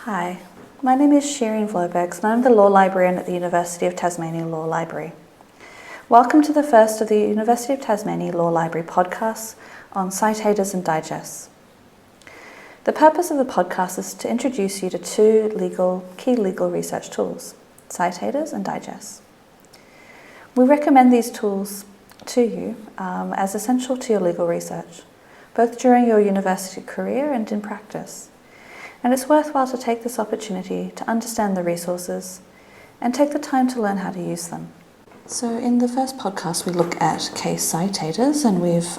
Hi, my name is Shireen Vlobergs and I'm the Law Librarian at the University of Tasmania Law Library. Welcome to the first of the University of Tasmania Law Library podcasts on citators and digests. The purpose of the podcast is to introduce you to two key legal research tools, citators and digests. We recommend these tools to you as essential to your legal research, both during your university career and in practice. And it's worthwhile to take this opportunity to understand the resources and take the time to learn how to use them. So in the first podcast, we look at case citators, and we've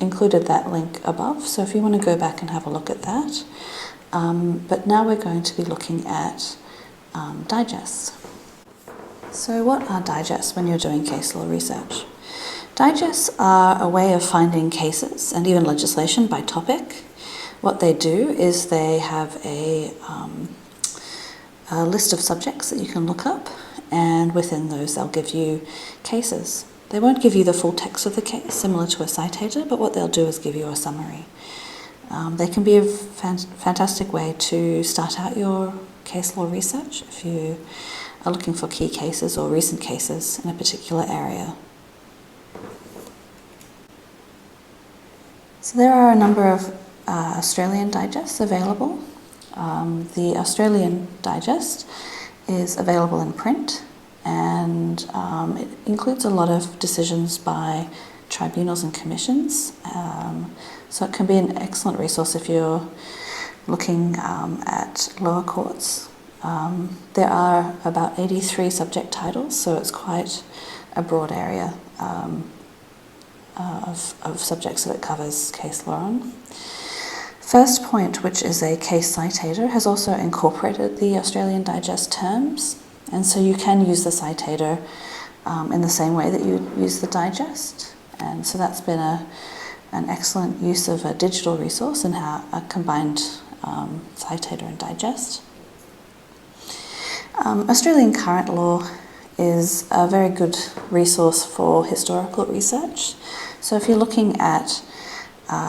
included that link above. So if you want to go back and have a look at that. But now we're going to be looking at digests. So what are digests when you're doing case law research? Digests are a way of finding cases and even legislation by topic. What they do is they have a list of subjects that you can look up, and within those they'll give you cases. They won't give you the full text of the case, similar to a citator, but what they'll do is give you a summary. They can be a fantastic way to start out your case law research if you are looking for key cases or recent cases in a particular area. So there are a number of Australian digests available. The Australian digest is available in print, and it includes a lot of decisions by tribunals and commissions. So it can be an excellent resource if you're looking at lower courts. There are about 83 subject titles, so it's quite a broad area of subjects that it covers case law on. Firstpoint, which is a case citator, has also incorporated the Australian digest terms, and so you can use the citator in the same way that you would use the digest, and so that's been an excellent use of a digital resource and how a combined citator and digest. Australian current law is a very good resource for historical research. So if you're looking at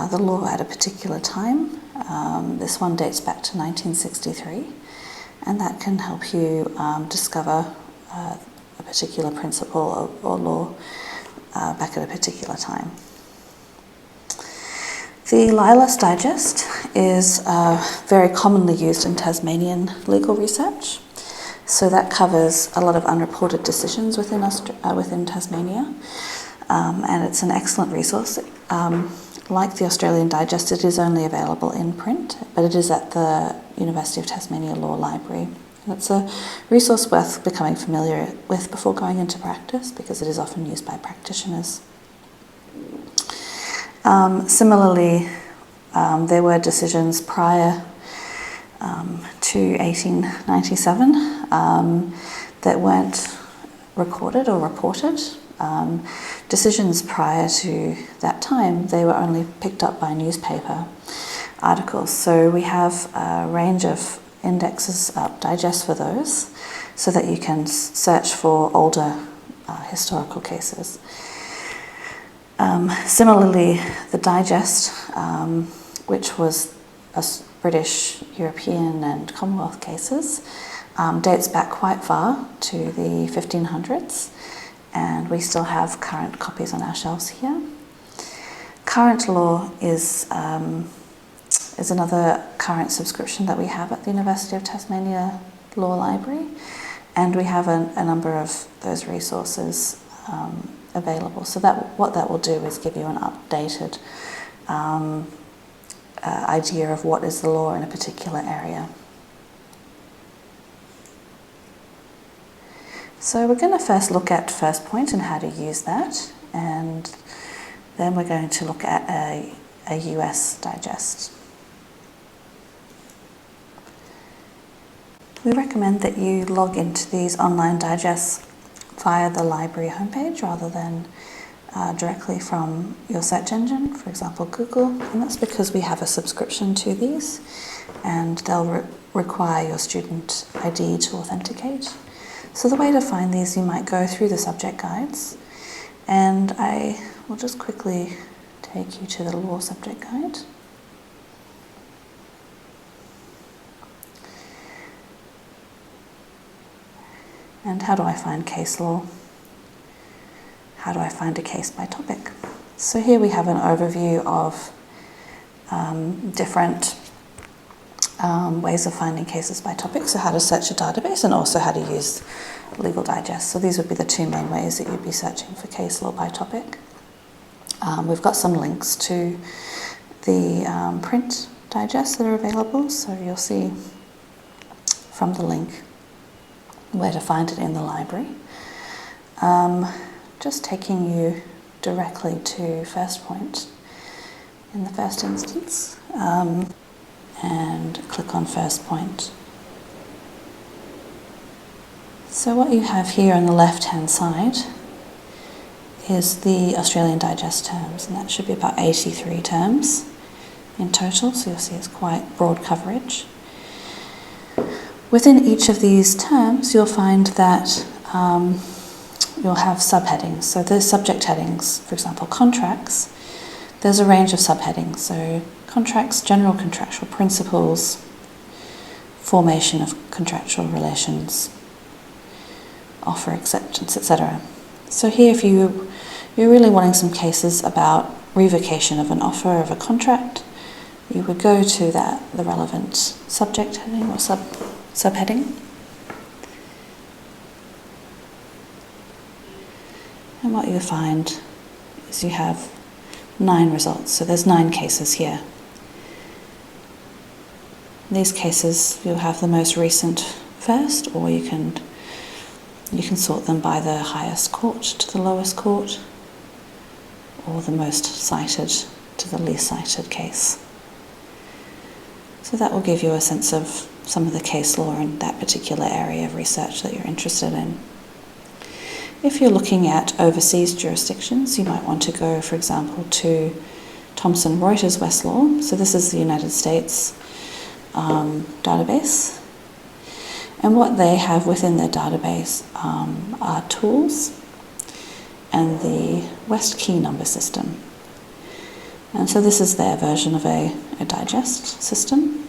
the law at a particular time, this one dates back to 1963, and that can help you discover a particular principle or law back at a particular time. The Lilas Digest is very commonly used in Tasmanian legal research. So that covers a lot of unreported decisions within Tasmania, and it's an excellent resource. Like the Australian Digest, it is only available in print, but it is at the University of Tasmania Law Library. And it's a resource worth becoming familiar with before going into practice, because it is often used by practitioners. Similarly, there were decisions prior to 1897 that weren't recorded or reported. Decisions prior to that time, they were only picked up by newspaper articles. So we have a range of indexes, digests for those, so that you can search for older historical cases. Similarly, the digest, which was British, European and Commonwealth cases, dates back quite far to the 1500s, and we still have current copies on our shelves here. Current law is another current subscription that we have at the University of Tasmania Law Library, and we have a number of those resources available. So what that will do is give you an updated idea of what is the law in a particular area. So we're going to first look at Firstpoint and how to use that, and then we're going to look at a US digest. We recommend that you log into these online digests via the library homepage rather than directly from your search engine, for example Google, and that's because we have a subscription to these, and they'll require your student ID to authenticate. So the way to find these, you might go through the subject guides, and I will just quickly take you to the law subject guide. And how do I find case law? How do I find a case by topic? So here we have an overview of different ways of finding cases by topic. So how to search a database and also how to use Legal Digest. So these would be the two main ways that you'd be searching for case law by topic. We've got some links to the print digest that are available. So you'll see from the link where to find it in the library. Just taking you directly to Firstpoint in the first instance, and click on Firstpoint. So what you have here on the left-hand side is the Australian Digest terms, and that should be about 83 terms in total, so you'll see it's quite broad coverage. Within each of these terms, you'll find that you'll have subheadings. So there's subject headings, for example, contracts. There's a range of subheadings. So contracts, general contractual principles, formation of contractual relations, offer acceptance, etc. So here, if you're really wanting some cases about revocation of an offer of a contract, you would go to the relevant subject heading or subheading. And what you find is you have 9 results. So there's 9 cases here. In these cases, you'll have the most recent first, or you can sort them by the highest court to the lowest court, or the most cited to the least cited case. So that will give you a sense of some of the case law in that particular area of research that you're interested in. If you're looking at overseas jurisdictions, you might want to go, for example, to Thomson Reuters Westlaw. So this is the United States database. And what they have within their database are tools and the West key number system. And so this is their version of a digest system.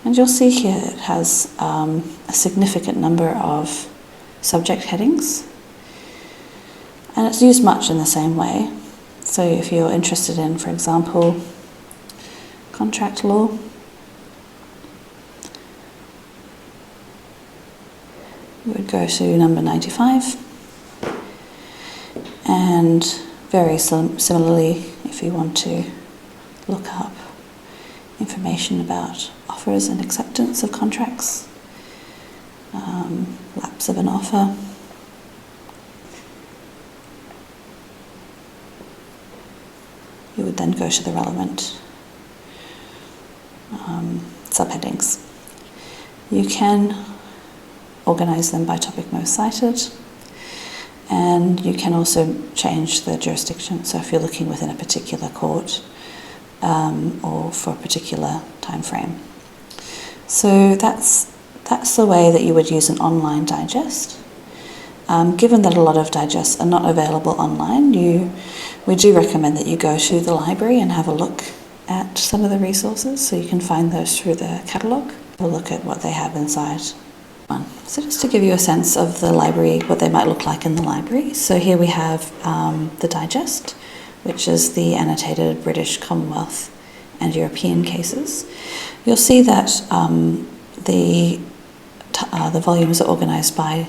And you'll see here it has a significant number of subject headings. And it's used much in the same way. So if you're interested in, for example, contract law, you would go to number 95. And very similarly, if you want to look up information about offers and acceptance of contracts, lapse of an offer, you would then go to the relevant subheadings. You can organize them by topic most cited, and you can also change the jurisdiction. So if you're looking within a particular court or for a particular time frame. So that's the way that you would use an online digest. Given that a lot of digests are not available online, we do recommend that you go to the library and have a look at some of the resources, so you can find those through the catalogue. Have a look at what they have inside. So just to give you a sense of the library, what they might look like in the library. So here we have the digest, which is the annotated British, Commonwealth and European cases. You'll see that the volumes are organised by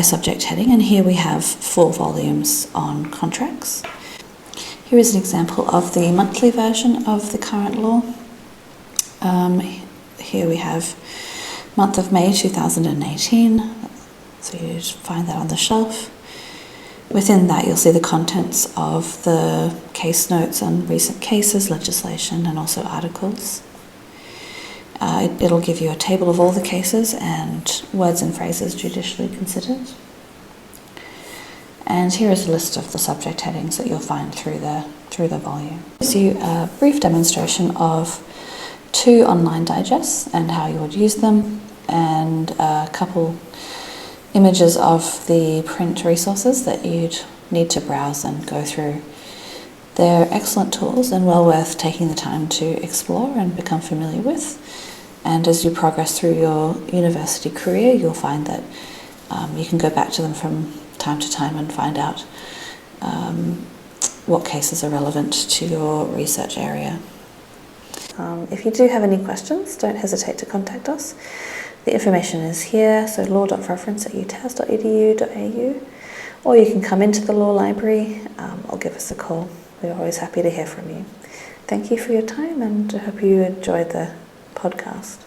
subject heading, and here we have 4 volumes on contracts. Here is an example of the monthly version of the current law. Here we have month of May 2018, so you find that on the shelf. Within that you'll see the contents of the case notes on recent cases, legislation and also articles. It'll give you a table of all the cases and words and phrases judicially considered. And here is a list of the subject headings that you'll find through the volume. Gives you a brief demonstration of 2 online digests and how you would use them, and a couple images of the print resources that you'd need to browse and go through. They're excellent tools and well worth taking the time to explore and become familiar with. And as you progress through your university career, you'll find that you can go back to them from time to time and find out what cases are relevant to your research area. If you do have any questions, don't hesitate to contact us. The information is here, so law.reference@utas.edu.au, or you can come into the Law Library or give us a call. We're always happy to hear from you. Thank you for your time, and I hope you enjoyed the podcast.